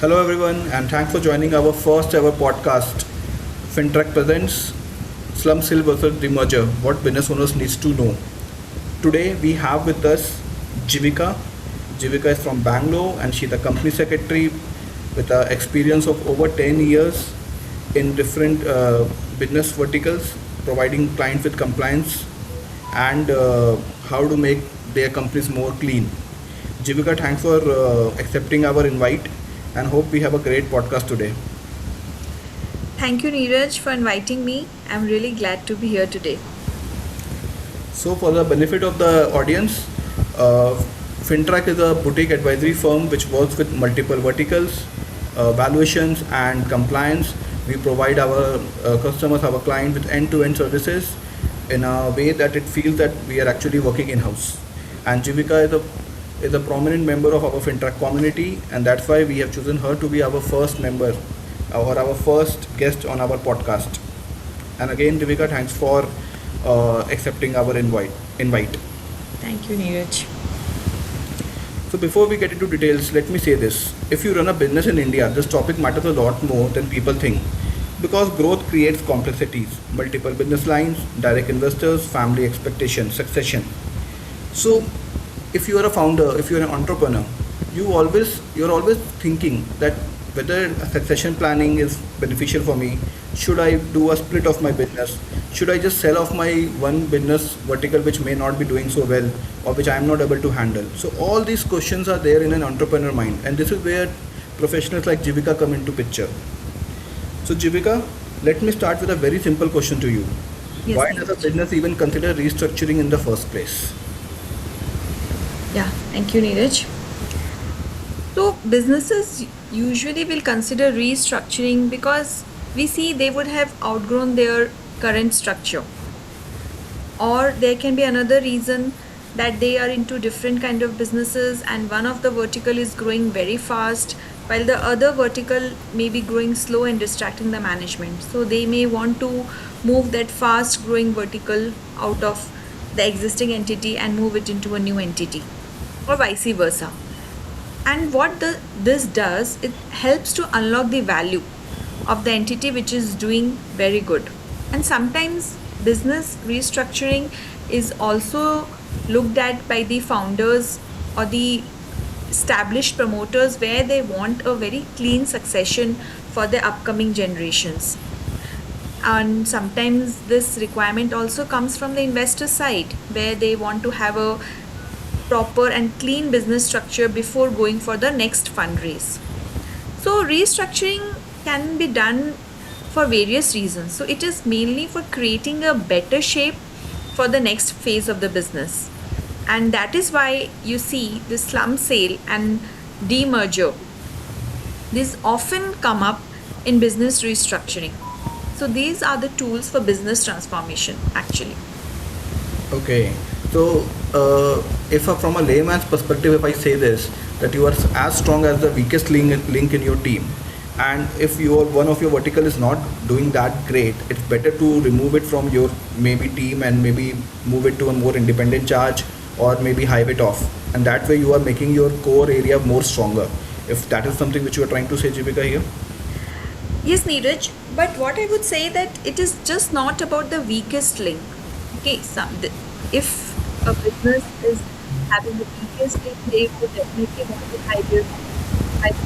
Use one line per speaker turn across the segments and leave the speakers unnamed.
Hello, everyone, and thanks for joining our first ever podcast. Fintrac presents Slum Sale versus Demerger, what business owners needs to know. Today, we have with us Jivika. Jivika is from Bangalore, and she's the company secretary with an experience of over 10 years in different business verticals, providing clients with compliance and how to make their companies more clean. Jivika, thanks for accepting our invite and hope we have a great podcast today.
Thank you, Neeraj, for inviting me. I'm really glad to be here today.
So, for the benefit of the audience, uh, Fintrac is a boutique advisory firm which works with multiple verticals, valuations, and compliance. We provide our customers, our clients, with end-to-end services in a way that it feels that we are actually working in-house. And Jivika is a prominent member of our Fintrac community, and that's why we have chosen her to be our first member or our first guest on our podcast. And again, Jivika, thanks for accepting our invite.
Thank you, Neeraj.
So before we get into details, let me say this. If you run a business in India, this topic matters a lot more than people think. Because growth creates complexities, multiple business lines, direct investors, family expectations, succession. So if you are a founder, if you're an entrepreneur, you're always thinking that whether succession planning is beneficial for me. Should I do a split of my business? Should I just sell off my one business vertical which may not be doing so well or which I am not able to handle? So all these questions are there in an entrepreneur mind, and this is where professionals like Jivika come into picture. So Jivika, let me start with a very simple question to you.
Yes,
Why does a
Neeraj.
business even consider restructuring in the first place?
Yeah, thank you, Neeraj. So, businesses usually will consider restructuring because we see they would have outgrown their current structure. Or there can be another reason that they are into different kind of businesses and one of the vertical is growing very fast while the other vertical may be growing slow and distracting the management. So they may want to move that fast growing vertical out of the existing entity and move it into a new entity or vice versa. And what this does, it helps to unlock the value of the entity which is doing very good. And sometimes business restructuring is also looked at by the founders or the established promoters where they want a very clean succession for the upcoming generations. And sometimes this requirement also comes from the investor side where they want to have a proper and clean business structure before going for the next fundraise. So, restructuring can be done for various reasons. So, it is mainly for creating a better shape for the next phase of the business. And that is why you see the slum sale and demerger. These often come up in business restructuring. So, these are the tools for business transformation actually.
Okay, so if from a layman's perspective, if I say this, that you are as strong as the weakest link in your team, and if one of your vertical is not doing that great, it's better to remove it from your maybe team and maybe move it to a more independent charge or maybe hive it off, and that way you are making your core area more stronger. If that is something which you are trying to say, Jivika here.
Yes, Neeraj, but what I would say that it is just not about the weakest link. Okay, if a business is having the weakest link, they would definitely want to hide it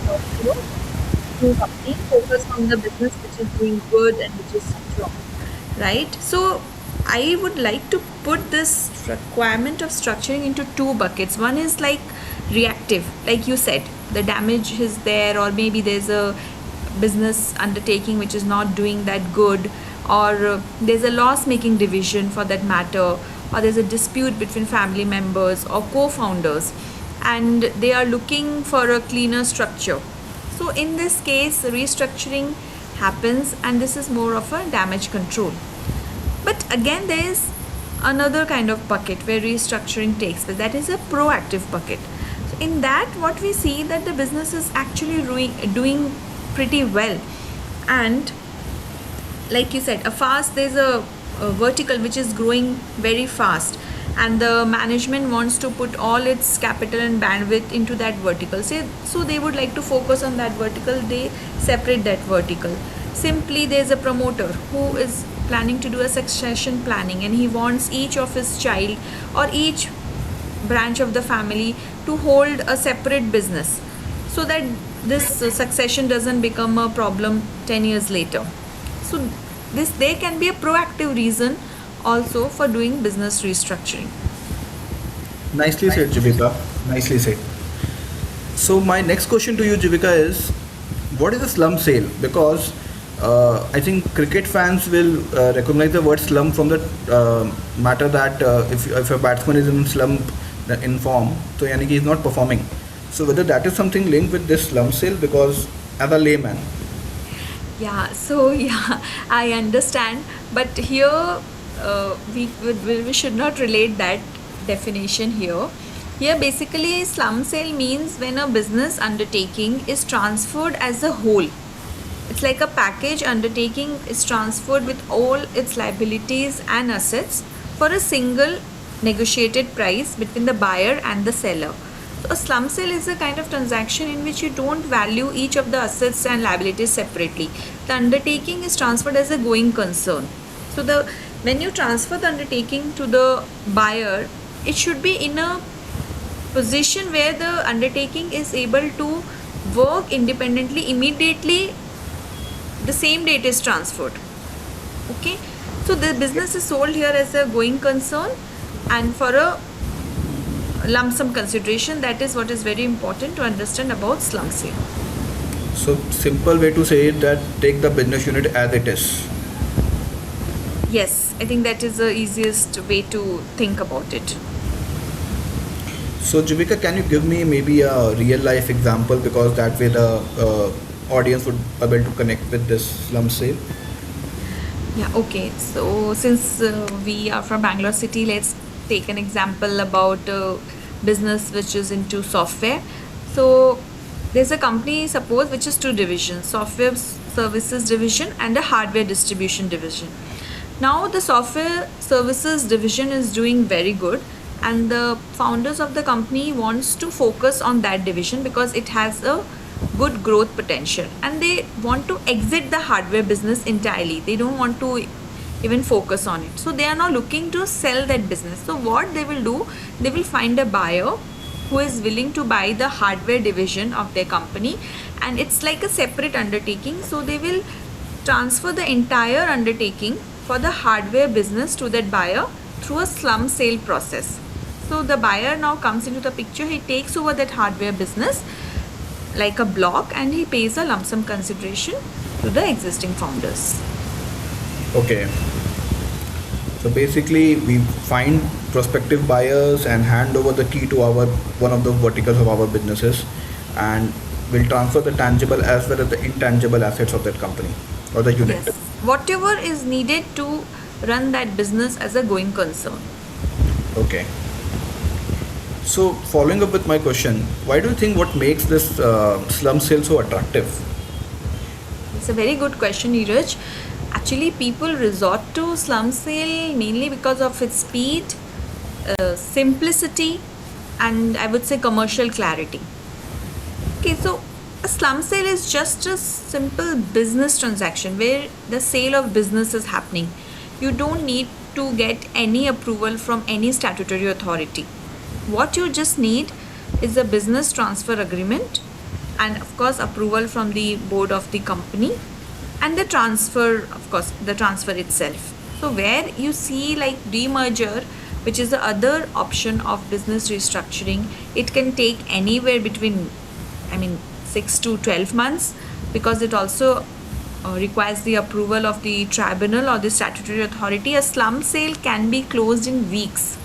off, to company, focus on the business which is doing good and which is strong, right? So I would like to put this requirement of structuring into two buckets. One is like reactive, like you said, the damage is there, or maybe there's a business undertaking which is not doing that good, or there's a loss making division for that matter, or there's a dispute between family members or co founders, and they are looking for a cleaner structure. So, in this case, restructuring happens, and this is more of a damage control. But again, there is another kind of bucket where restructuring takes place. That is a proactive bucket. So in that, what we see that the business is actually doing pretty well, and like you said, there's a vertical which is growing very fast, and the management wants to put all its capital and bandwidth into that vertical. So they would like to focus on that vertical, they separate that vertical. Simply, there's a promoter who is planning to do a succession planning, and he wants each of his child or each branch of the family to hold a separate business, so that this succession doesn't become a problem 10 years later. So this, there can be a proactive reason also for doing business restructuring.
Nicely said, Jivika. Nicely said. So my next question to you, Jivika, is what is a slump sale? Because I think cricket fans will recognize the word slump from the matter that if a batsman is in slump in form, so yani he is not performing. So whether that is something linked with this slump sale, because as a layman.
Yeah, so yeah, I understand, but here we should not relate that definition here. Here, basically, slum sale means when a business undertaking is transferred as a whole. It's like a package undertaking is transferred with all its liabilities and assets for a single negotiated price between the buyer and the seller. So a slump sale is a kind of transaction in which you don't value each of the assets and liabilities separately. The undertaking is transferred as a going concern. So the when you transfer the undertaking to the buyer, it should be in a position where the undertaking is able to work independently immediately the same date is transferred. Okay, so the business is sold here as a going concern and for a lump sum consideration. That is what is very important to understand about slump sale.
So simple way to say it, that take the business unit as it is.
Yes, I think that is the easiest way to think about it.
So Jivika, can you give me maybe a real life example, because that way the audience would be able to connect with this slum sale.
Yeah, okay. So since we are from Bangalore city, let's take an example about business which is into software. So there's a company, suppose, which is two divisions: software services division and a hardware distribution division. Now the software services division is doing very good, and the founders of the company wants to focus on that division because it has a good growth potential, and they want to exit the hardware business entirely. They don't want to even focus on it, so they are now looking to sell that business. So what they will do, they will find a buyer who is willing to buy the hardware division of their company, and it's like a separate undertaking. So they will transfer the entire undertaking for the hardware business to that buyer through a slum sale process. So the buyer now comes into the picture. He takes over that hardware business like a block, and he pays a lump sum consideration to the existing founders.
Okay. So basically, we find prospective buyers and hand over the key to our one of the verticals of our businesses, and we'll transfer the tangible as well as the intangible assets of that company or the unit.
Yes, whatever is needed to run that business as a going concern.
Okay. So following up with my question, why do you think what makes this slum sale so attractive?
It's a very good question, Neeraj. Actually, people resort to slum sale mainly because of its speed, simplicity, and I would say commercial clarity. Okay, so a slum sale is just a simple business transaction where the sale of business is happening. You don't need to get any approval from any statutory authority. What you just need is a business transfer agreement, and of course approval from the board of the company, and the transfer, of course the transfer itself. So where you see like demerger, which is the other option of business restructuring, it can take anywhere between, I mean, 6 to 12 months, because it also requires the approval of the tribunal or the statutory authority. A slum sale can be closed in weeks.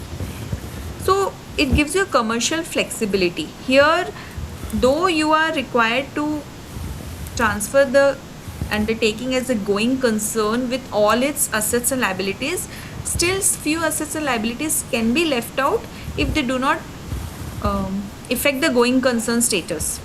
So it gives you commercial flexibility. Here, though you are required to transfer the undertaking as a going concern with all its assets and liabilities, still few assets and liabilities can be left out if they do not affect the going concern status.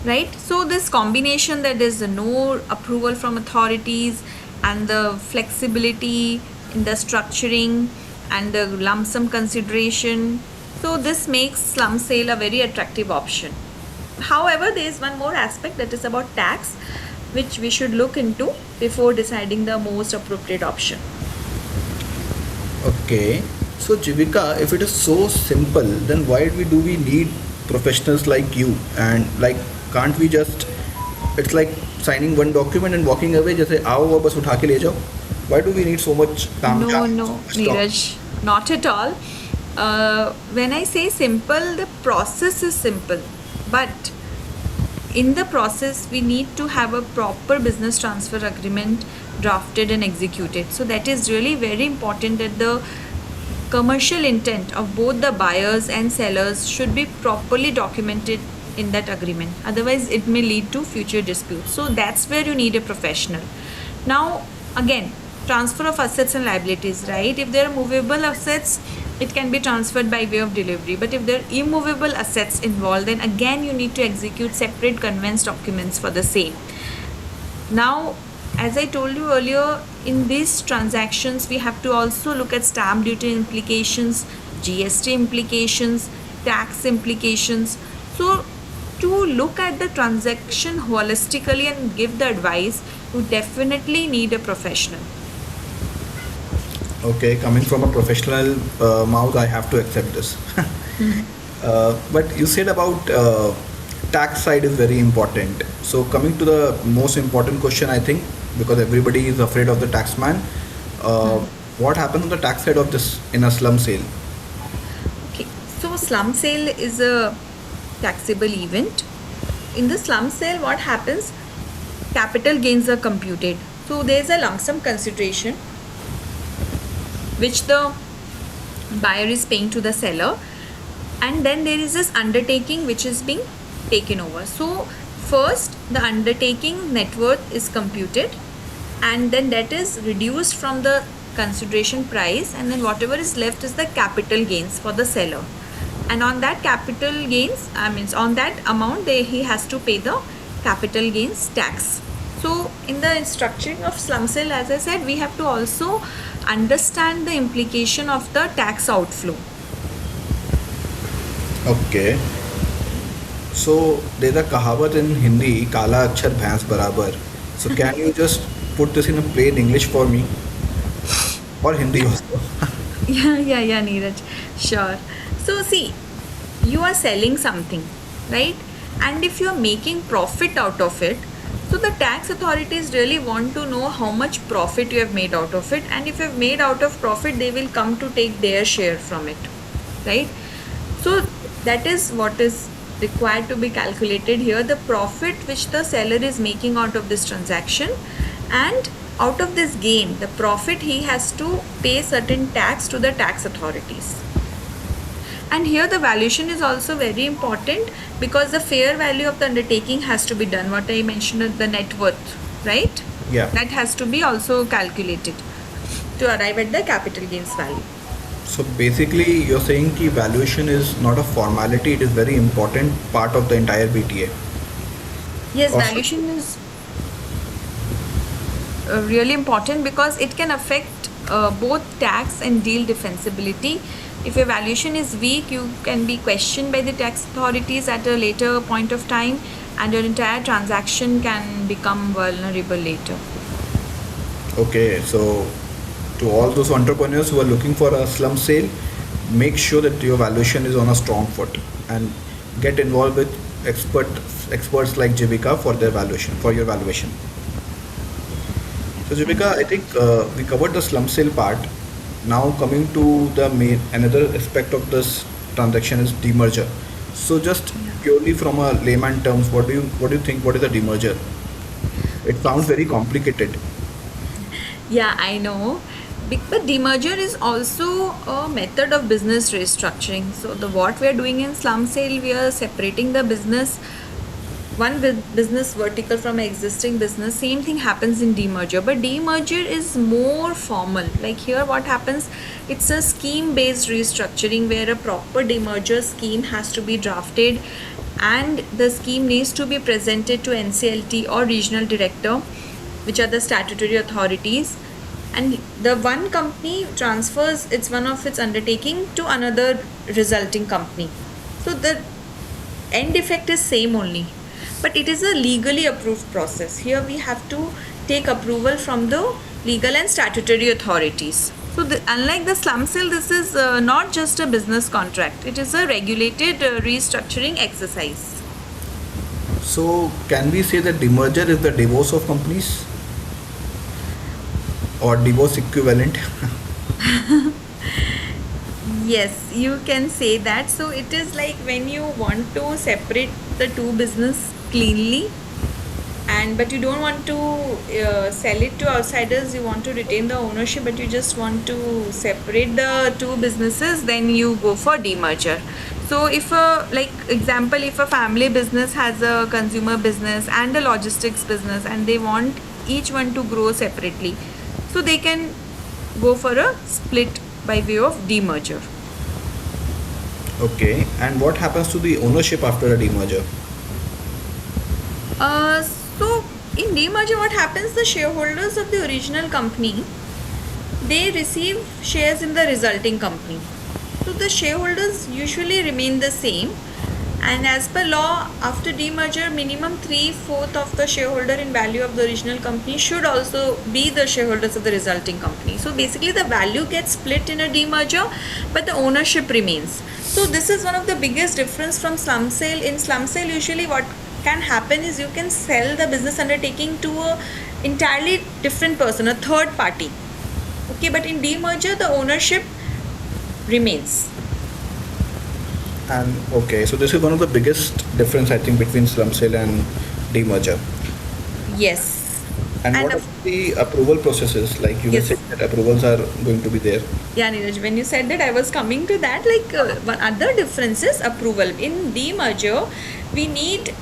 Right? So this combination, that is no approval from authorities and the flexibility in the structuring and the lump sum consideration. So this makes slum sale a very attractive option. However, there is one more aspect, that is about tax, which we should look into before deciding the most appropriate option.
Okay. So Jivika, if it is so simple, then why do we need professionals like you? And like, can't we just? It's like signing one document and walking away. जैसे आओ वो बस उठा के ले जाओ. Why do we need so much
No,
तामझाम,
no,
so much talk?
Neeraj, not at all. When I say simple, the process is simple, but in the process we need to have a proper business transfer agreement drafted and executed. So that is really very important, that the commercial intent of both the buyers and sellers should be properly documented in that agreement. Otherwise it may lead to future disputes. So that's where you need a professional. Now again, transfer of assets and liabilities, right? If there are movable assets, it can be transferred by way of delivery, but if there are immovable assets involved, then again you need to execute separate conveyance documents for the same. Now, as I told you earlier, in these transactions we have to also look at stamp duty implications, GST implications, tax implications. So to look at the transaction holistically and give the advice, you definitely need a professional.
Okay, coming from a professional mouth, I have to accept this. But you said about tax side is very important. So coming to the most important question, I think, because everybody is afraid of the tax man, uh, what happens on the tax side of this in a slum sale?
Okay, so slum sale is a taxable event. In the slum sale, what happens? Capital gains are computed. So there is a lump sum consideration which the buyer is paying to the seller, and then there is this undertaking which is being taken over. So first the undertaking net worth is computed, and then that is reduced from the consideration price, and then whatever is left is the capital gains for the seller, and on that capital gains, on that amount he has to pay the capital gains tax. So in the structuring of slum sale, as I said, we have to also understand the implication of the tax outflow.
Okay. So there's a kahavat in Hindi, kala achhar bhais barabar. So can you just put this in a plain English for me, or Hindi also?
Yeah, Neeraj. Sure. So see, you are selling something, right? And if you are making profit out of it, so the tax authorities really want to know how much profit you have made out of it, and if you have made out of profit, they will come to take their share from it, right? So that is what is required to be calculated here, the profit which the seller is making out of this transaction, and out of this gain, the profit, he has to pay certain tax to the tax authorities. And here the valuation is also very important, because the fair value of the undertaking has to be done, what I mentioned at the net worth, right?
Yeah.
That has to be also calculated to arrive at the capital gains value.
So basically, you're saying कि valuation is not a formality; it is very important part of the entire BTA.
Yes,
Of
valuation is really important, because it can affect both tax and deal defensibility. If your valuation is weak, you can be questioned by the tax authorities at a later point of time, and your entire transaction can become vulnerable later.
Okay, so to all those entrepreneurs who are looking for a slum sale, make sure that your valuation is on a strong foot, and get involved with experts like Jivika for their valuation, for your valuation. So Jivika, I think we covered the slum sale part. Now coming to the main another aspect of this transaction is demerger. So just
Yeah.
purely from a layman terms, what do you think? What is a demerger? It sounds very complicated.
Yeah, I know. But demerger is also a method of business restructuring. So the what we are doing in slum sale, we are separating the business, one business vertical from existing business. Same thing happens in demerger, but demerger is more formal. Like here what happens, it's a scheme based restructuring where a proper demerger scheme has to be drafted, and the scheme needs to be presented to NCLT or regional director, which are the statutory authorities, and the one company transfers its one of its undertaking to another resulting company. So the end effect is same only, but it is a legally approved process. Here we have to take approval from the legal and statutory authorities. So unlike the slum sale, this is not just a business contract, it is a regulated restructuring exercise.
So can we say that demerger is the divorce of companies or divorce equivalent?
Yes, you can say that. So it is like when you want to separate the two business cleanly, and but you don't want to sell it to outsiders, you want to retain the ownership, but you just want to separate the two businesses, then you go for demerger. So if a, like example, if a family business has a consumer business and a logistics business and they want each one to grow separately, so they can go for a split by way of demerger.
Okay, and what happens to the ownership after a demerger?
So in demerger, what happens? The shareholders of the original company, they receive shares in the resulting company. So the shareholders usually remain the same, and as per law, after demerger, minimum 3/4 of the shareholder in value of the original company should also be the shareholders of the resulting company. So basically, the value gets split in a demerger, but the ownership remains. So this is one of the biggest difference from slum sale. In slum sale, usually what can happen is you can sell the business undertaking to a entirely different person, a third party. Okay, but in demerger, the ownership remains.
And okay, so this is one of the biggest difference I think between slum sale and demerger.
Yes.
And what are the approval processes? Like you were
Yes.
saying that approvals are going to be there.
Yeah, Neeraj, when you said that, I was coming to that. Like one other difference is approval. In demerger, we need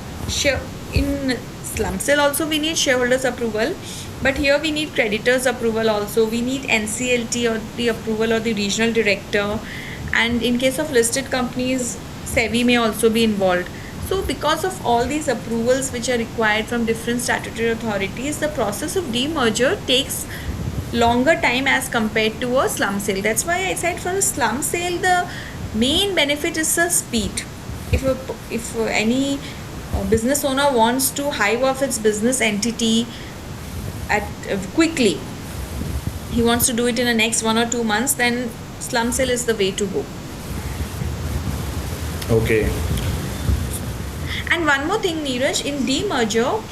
in slum sale also we need shareholders approval, but here we need creditors approval also. We need NCLT or the approval or the regional director, and in case of listed companies, SEBI may also be involved. So because of all these approvals which are required from different statutory authorities, the process of demerger takes longer time as compared to a slum sale. That's why I said for a slum sale, the main benefit is the speed. If any business owner wants to hive off its business entity at quickly, he wants to do it in the next 1 or 2 months, then slum sale is the way to go.
Okay.
And one more thing, Neeraj, in demerger,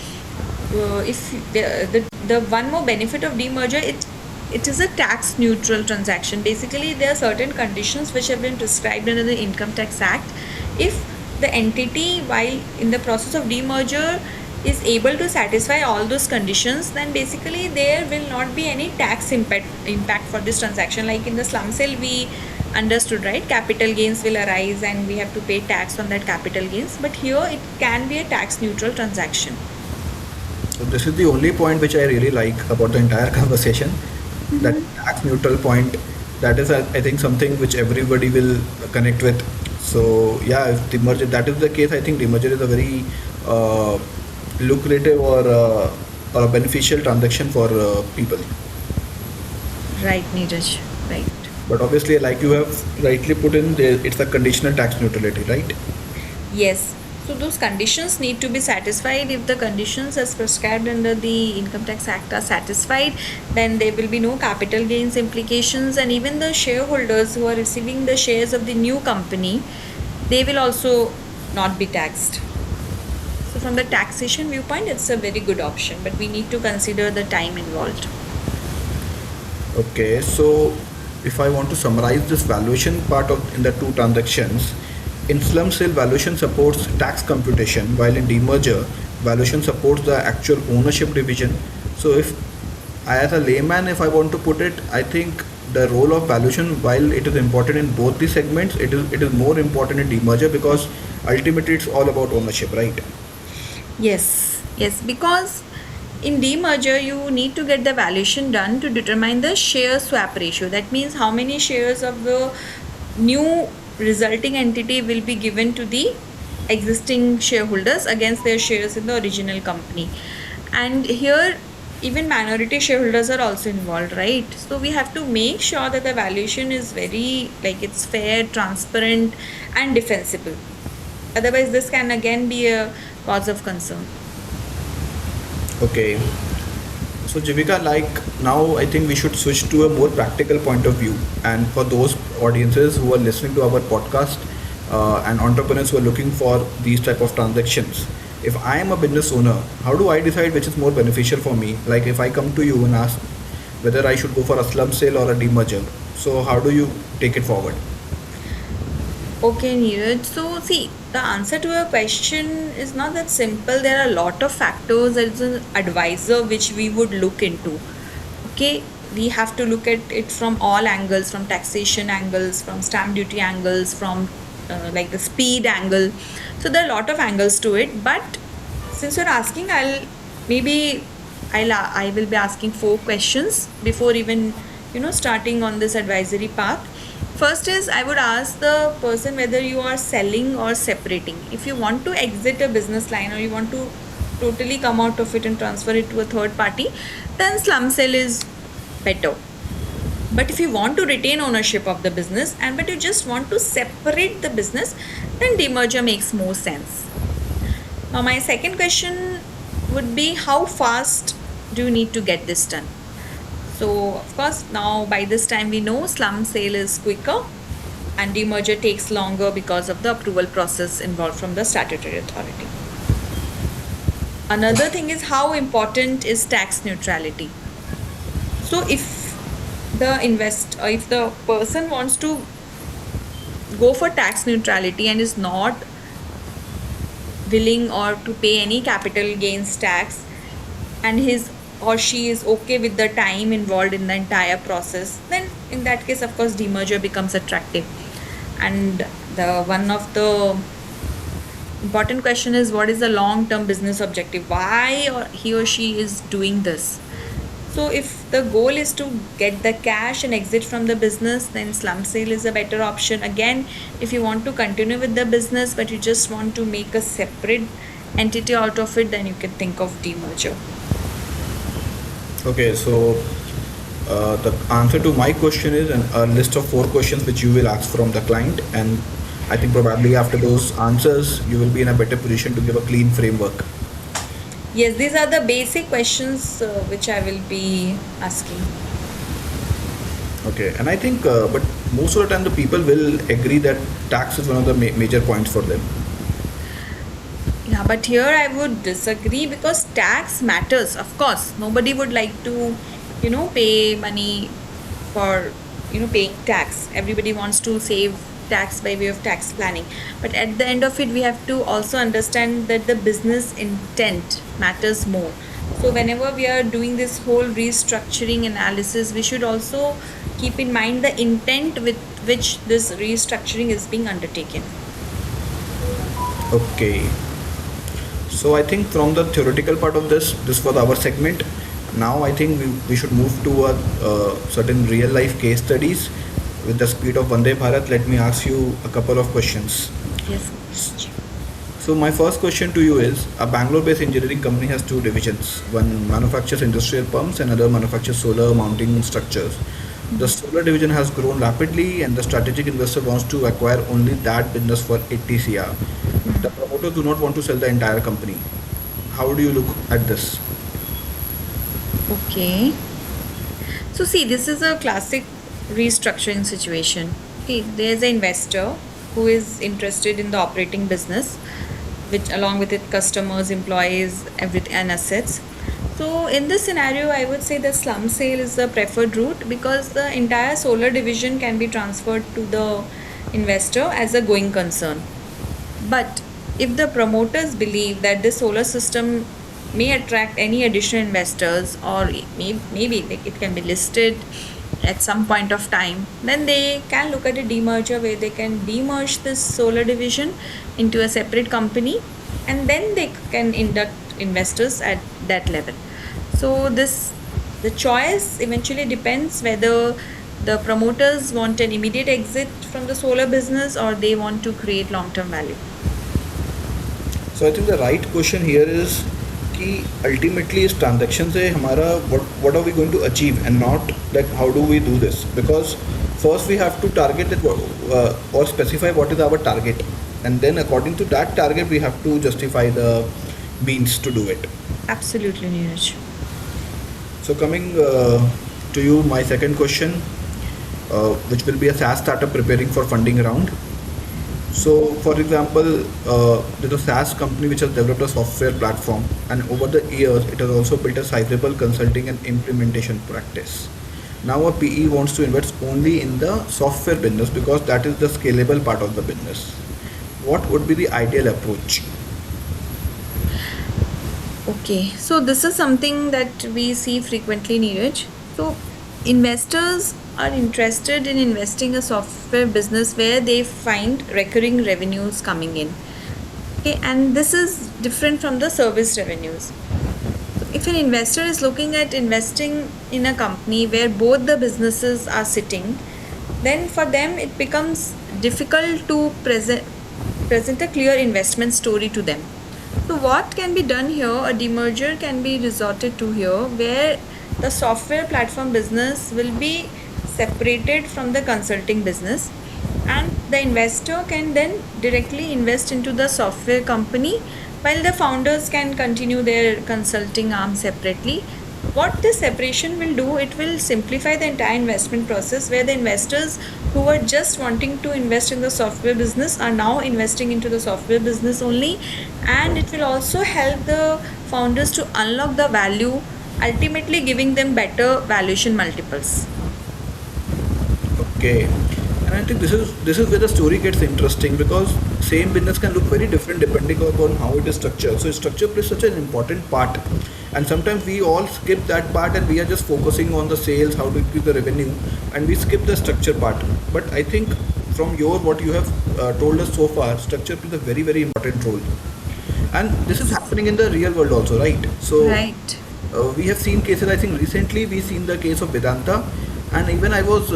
if the one more benefit of demerger, it is a tax neutral transaction. Basically, there are certain conditions which have been prescribed under the Income Tax Act. If the entity, while in the process of demerger, is able to satisfy all those conditions, then basically there will not be any tax impact for this transaction. Like in the slum sale, we understood, right? Capital gains will arise and we have to pay tax on that capital gains. But here it can be a tax neutral transaction.
So this is the only point which I really like about the entire conversation. That tax neutral point. That is, I think, something which everybody will connect with. So yeah, if demerger, that is the case, I think demerger is a very lucrative or a beneficial transaction for people.
Right, Neeraj. Right.
But obviously, like you have rightly put in, there, it's a conditional tax neutrality, right?
Yes. So those conditions need to be satisfied. If the conditions as prescribed under the Income Tax Act are satisfied, then there will be no capital gains implications, and even the shareholders who are receiving the shares of the new company, they will also not be taxed. So from the taxation viewpoint, it's a very good option, but we need to consider the time involved.
Okay, so if I want to summarize this valuation part of in the two transactions, in slum sale valuation supports tax computation, while in demerger valuation supports the actual ownership division. So if I, as a layman, if I want to put it, I think the role of valuation, while it is important in both the segments, it is more important in demerger because ultimately it's all about ownership, right?
Yes, yes, because in demerger you need to get the valuation done to determine the share swap ratio. That means how many shares of the new resulting entity will be given to the existing shareholders against their shares in the original company. And here even minority shareholders are also involved, right? So we have to make sure that the valuation is very, like, it's fair, transparent, and defensible. Otherwise, this can again be a cause of concern.
Okay. So Jivika, like now I think we should switch to a more practical point of view. And for those audiences who are listening to our podcast and entrepreneurs who are looking for these type of transactions, if I am a business owner, how do I decide which is more beneficial for me? Like if I come to you and ask whether I should go for a slump sale or a demerger, so how do you take it forward?
Okay, Neeraj. So, see, the answer to your question is not that simple. There are a lot of factors as an advisor which we would look into. Okay, we have to look at it from all angles, from taxation angles, from stamp duty angles, from like the speed angle. So there are a lot of angles to it. But since you're asking, I will be asking 4 questions before even starting on this advisory path. First is, I would ask the person whether you are selling or separating. If you want to exit a business line or you want to totally come out of it and transfer it to a third party, then slum sale is better. But if you want to retain ownership of the business and but you just want to separate the business, then demerger makes more sense. Now my second question would be, how fast do you need to get this done? So of course now by this time we know slum sale is quicker and demerger takes longer because of the approval process involved from the statutory authority. Another thing is, how important is tax neutrality? So if the person wants to go for tax neutrality and is not willing or to pay any capital gains tax, and his or she is okay with the time involved in the entire process, then in that case of course demerger becomes attractive. And the one of the important question is, what is the long term business objective, why he or she is doing this? So if the goal is to get the cash and exit from the business, then slum sale is a better option. Again, if you want to continue with the business but you just want to make a separate entity out of it, then you can think of demerger.
Okay, so the answer to my question is a list of 4 questions which you will ask from the client, and I think probably after those answers you will be in a better position to give a clean framework.
Yes, these are the basic questions which I will be asking.
Okay, and I think, but most of the time the people will agree that tax is one of the major points for them.
Yeah, but here I would disagree because tax matters. Of course, nobody would like to, pay money for, paying tax. Everybody wants to save tax by way of tax planning. But at the end of it, we have to also understand that the business intent matters more. So whenever we are doing this whole restructuring analysis, we should also keep in mind the intent with which this restructuring is being undertaken.
Okay, so I think from the theoretical part of this was our segment. Now I think we should move to a certain real life case studies. With the speed of Vande Bharat, let me ask you a couple of questions.
Yes.
So my first question to you is, a Bangalore-based engineering company has 2 divisions. One manufactures industrial pumps and other manufactures solar mounting structures. The solar division has grown rapidly and the strategic investor wants to acquire only that business for 80 CR. The promoters do not want to sell the entire company. How do you look at this?
Okay. So see, this is a classic restructuring situation. Okay, there's an investor who is interested in the operating business, which along with its customers, employees, everything and assets. So in this scenario, I would say the slum sale is the preferred route because the entire solar division can be transferred to the investor as a going concern. But if the promoters believe that this solar system may attract any additional investors, or maybe like it can be listed at some point of time, then they can look at a demerger where they can demerge this solar division into a separate company and then they can induct investors at that level. So the choice eventually depends whether the promoters want an immediate exit from the solar business or they want to create long-term value.
So I think the right question here is, कि ultimately इस transaction से हमारा what are we going to achieve and not like how do we do this, because first we have to target it or specify what is our target, and then according to that target we have to justify the means to do it.
Absolutely, Neeraj.
So coming to you, my second question, which will be a SaaS startup preparing for funding round. So, for example, there's a SaaS company which has developed a software platform, and over the years, it has also built a sizable consulting and implementation practice. Now, a PE wants to invest only in the software business because that is the scalable part of the business. What would be the ideal approach?
Okay, so this is something that we see frequently, Neeraj. So, investors are interested in investing a software business where they find recurring revenues coming in. Okay, and this is different from the service revenues. So if an investor is looking at investing in a company where both the businesses are sitting, then for them it becomes difficult to present a clear investment story to them. So what can be done here? A demerger can be resorted to here, where the software platform business will be separated from the consulting business, and the investor can then directly invest into the software company while the founders can continue their consulting arm separately. What this separation will do, it will simplify the entire investment process, where the investors who were just wanting to invest in the software business are now investing into the software business only, and it will also help the founders to unlock the value, ultimately giving them better valuation multiples.
Okay, and I think this is where the story gets interesting, because same business can look very different depending upon how it is structured. So structure plays such an important part, and sometimes we all skip that part and we are just focusing on the sales, how to increase the revenue, and we skip the structure part. But I think from your what you have told us so far, structure plays a very important role, and this is happening in the real world also, right? So
Right.
we have seen cases. I think recently we seen the case of Vedanta, and even I was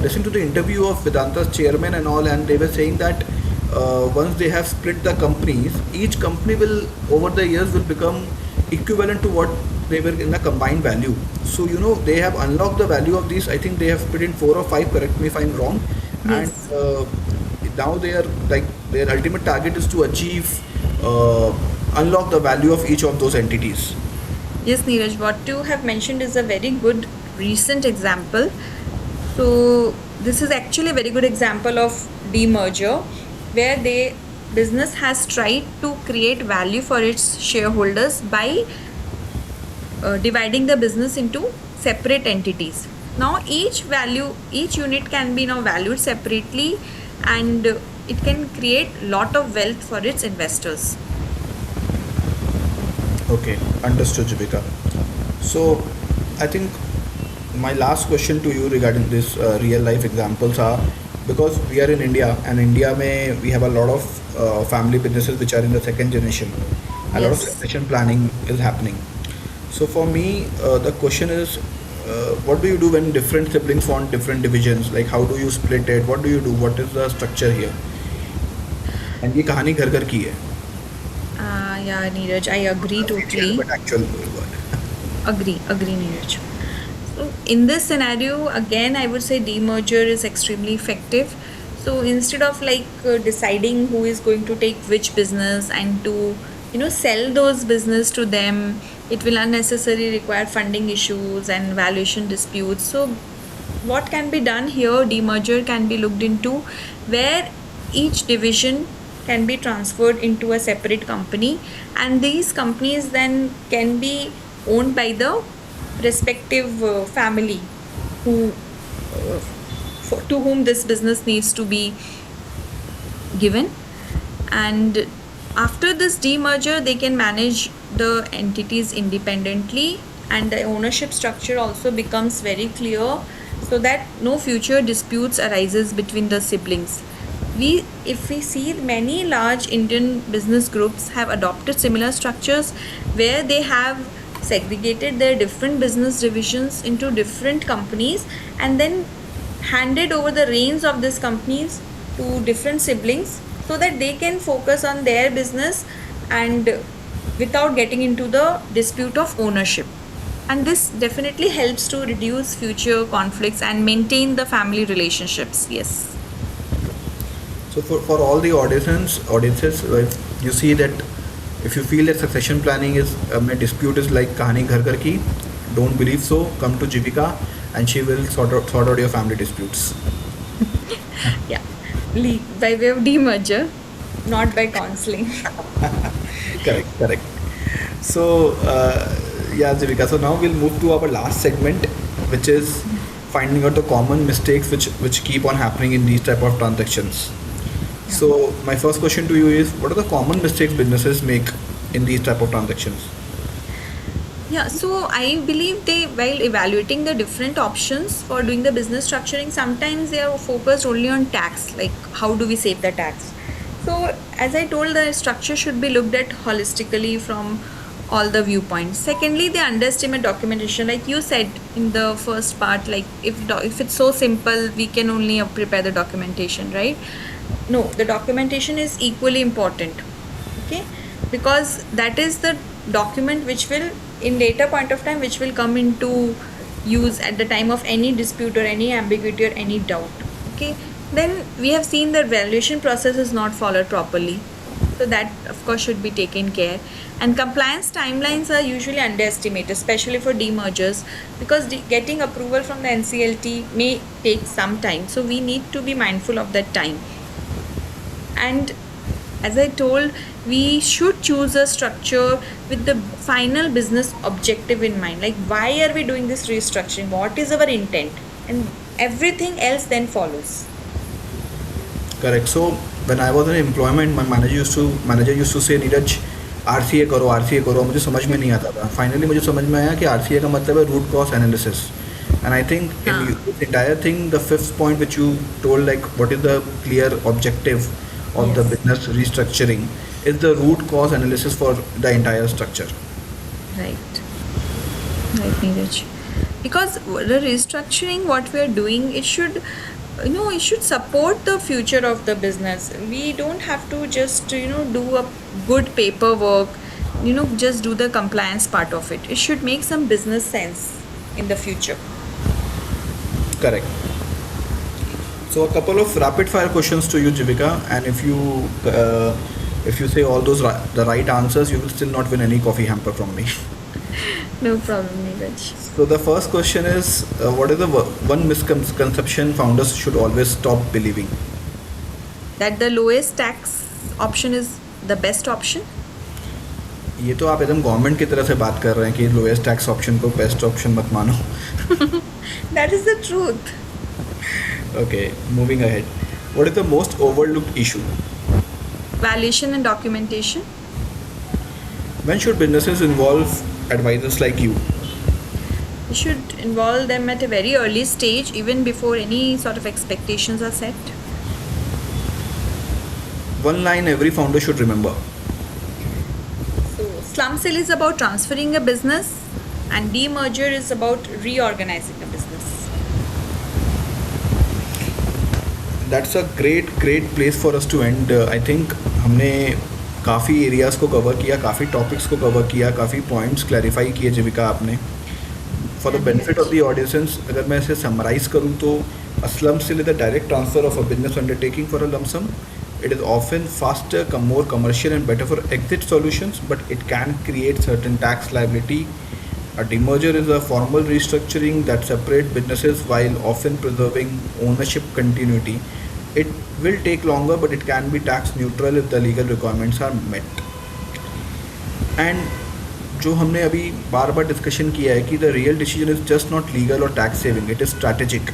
listening to the interview of Vedanta's chairman and all, and they were saying that once they have split the companies, each company will over the years will become equivalent to what they were in the combined value. So they have unlocked the value of these. I think they have split in four or five. Correct me if I'm wrong. And
Yes.
now they are like their ultimate target is to achieve uh, unlock the value of each of those entities.
Yes, Neeraj, what you have mentioned is a very good recent example. So this is actually a very good example of demerger, where the business has tried to create value for its shareholders by dividing the business into separate entities. Now each unit can be now valued separately, and it can create lot of wealth for its investors.
Okay, understood, Jivika. So, I think my last question to you regarding this real life examples are, because we are in India, and India may we have a lot of family businesses which are in the second generation. A lot of
Yes.
succession planning is happening. So for me, the question is, what do you do when different siblings want different divisions? Like how do you split it? What do you do? What is the structure here? And ये कहानी घर घर की है.
Yeah, Neeraj, I agree
Fictional
totally.
but actual word.
Agree, Neeraj. So in this scenario, again, I would say demerger is extremely effective. So instead of deciding who is going to take which business and to sell those business to them, it will unnecessarily require funding issues and valuation disputes. So what can be done here? Demerger can be looked into, where each division can be transferred into a separate company, and these companies then can be owned by the respective family who to whom this business needs to be given. And after this demerger, they can manage the entities independently, and the ownership structure also becomes very clear, so that no future disputes arises between the siblings. If we see, many large Indian business groups have adopted similar structures, where they have segregated their different business divisions into different companies, and then handed over the reins of these companies to different siblings, so that they can focus on their business and without getting into the dispute of ownership. And this definitely helps to reduce future conflicts and maintain the family relationships. Yes.
So for all the audiences, if you see that, if you feel that succession planning is a dispute is like kahani ghar ghar ki, don't believe so. Come to Jivika, and she will sort out your family disputes.
Yeah. By way of demerger, not by counseling.
Correct, correct. So yeah, Jivika. So now we'll move to our last segment, which is finding out the common mistakes which keep on happening in these type of transactions.
Yeah.
So my first question to you is, what are the common mistakes businesses make in these type of transactions?
Yeah, so I believe they, while evaluating the different options for doing the business structuring, sometimes they are focused only on tax, like how do we save the tax. So, as I told, the structure should be looked at holistically from all the viewpoints. Secondly, they underestimate documentation, like you said in the first part. Like if it's so simple, we can only prepare the documentation, right? No, the documentation is equally important. Okay, because that is the document which will, in later point of time, which will come into use at the time of any dispute or any ambiguity or any doubt. Okay, then we have seen that valuation process is not followed properly, so that of course should be taken care. And compliance timelines are usually underestimated, especially for demergers, because getting approval from the NCLT may take some time, so we need to be mindful of that time. And as I told, we should choose a structure with the final business objective in mind. Like, why are we doing this restructuring? What is our intent? And everything else then follows.
Correct. So when I was in employment, my manager used to say, Neeraj RCA करो, मुझे समझ में नहीं आता था. Finally मुझे समझ में आया कि आरसीए का मतलब है root cause analysis. And I think in
हाँ.
this entire thing, the fifth point which you told, like what is the clear objective of the
Yes.
business restructuring, is the root cause analysis for the entire structure.
Right. Right, Neeraj. Because the restructuring, what we are doing, it should, it should support the future of the business. We don't have to just, do a good paperwork, just do the compliance part of it. It should make some business sense in the future.
Correct. So a couple of rapid fire questions to you, Jivika, and if you say all the right answers, you will still not win any coffee hamper from me.
No problem, Neeraj.
So the first question is, what is the one misconception founders should always stop believing?
That the lowest tax option is the best option?
ये तो आप एकदम government की तरह से बात कर रहे हैं कि लोएस्ट टैक्स ऑप्शन को बेस्ट ऑप्शन मत मानो.
That is the truth.
Okay, moving ahead. What is the most overlooked issue?
Valuation and documentation.
When should businesses involve advisors like you?
You should involve them at a very early stage, even before any sort of expectations are set.
One line every founder should remember.
So, slump sale is about transferring a business, and demerger is about reorganizing a business.
That's a great place for us to end. I think हमने काफ़ी areas को cover किया, काफ़ी topics को cover किया, काफ़ी points clarify किए जीविका आपने. For the benefit of the audience, अगर मैं इसे समराइज करूँ तो a slump sale is the direct transfer of a business undertaking for a lump sum. It is often faster, more commercial and better for exit solutions, but it can create certain tax liability. A demerger is a formal restructuring that separates businesses while often preserving ownership continuity. It will take longer, but it can be tax neutral if the legal requirements are met. And जो हमने अभी बार बार discussion किया है कि the real decision is just not legal or tax saving, it is strategic.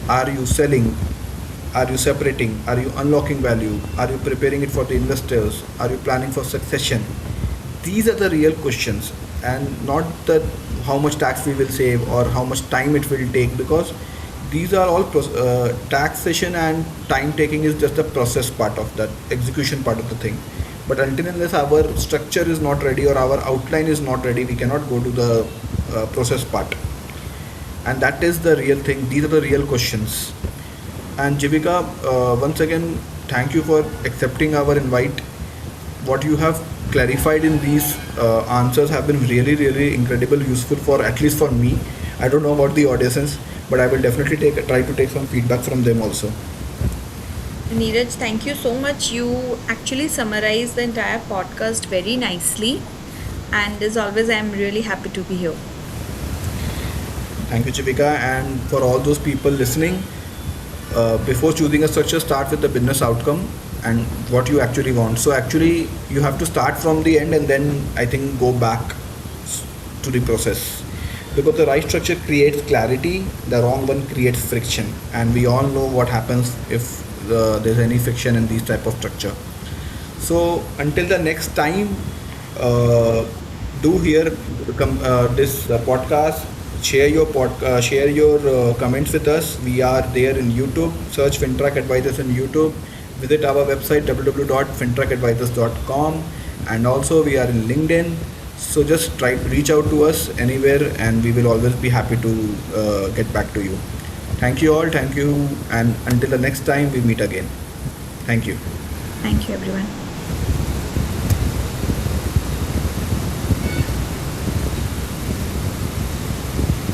Are you selling? Are you separating? Are you unlocking value? Are you preparing it for the investors? Are you planning for succession? These are the real questions, and not that how much tax we will save or how much time it will take, because these are all taxation and time taking is just the process part of that execution part of the thing. But until unless our structure is not ready or our outline is not ready, we cannot go to the process part. And that is the real thing. These are the real questions. And Jivika, once again, thank you for accepting our invite. What you have clarified in these answers have been really, really incredible, useful for at least for me. I don't know about the audiences, but I will definitely try to take some feedback from them also.
Neeraj, thank you so much. You actually summarized the entire podcast very nicely. And as always, I'm really happy to be here.
Thank you, Chivika, and for all those people listening. Before choosing a structure, start with the business outcome and what you actually want. So actually, you have to start from the end and then I think go back to the process, because the right structure creates clarity, the wrong one creates friction, and we all know what happens if there's any friction in these type of structure. So until the next time, uh, do hear this podcast. Share your comments with us. We are there in YouTube. Search Fintrac Advisors in YouTube. Visit our website www.fintracadvisors.com, and also we are in LinkedIn. So just try to reach out to us anywhere, and we will always be happy to get back to you. Thank you all. Thank you, and until the next time we meet again. Thank you.
Thank you, everyone.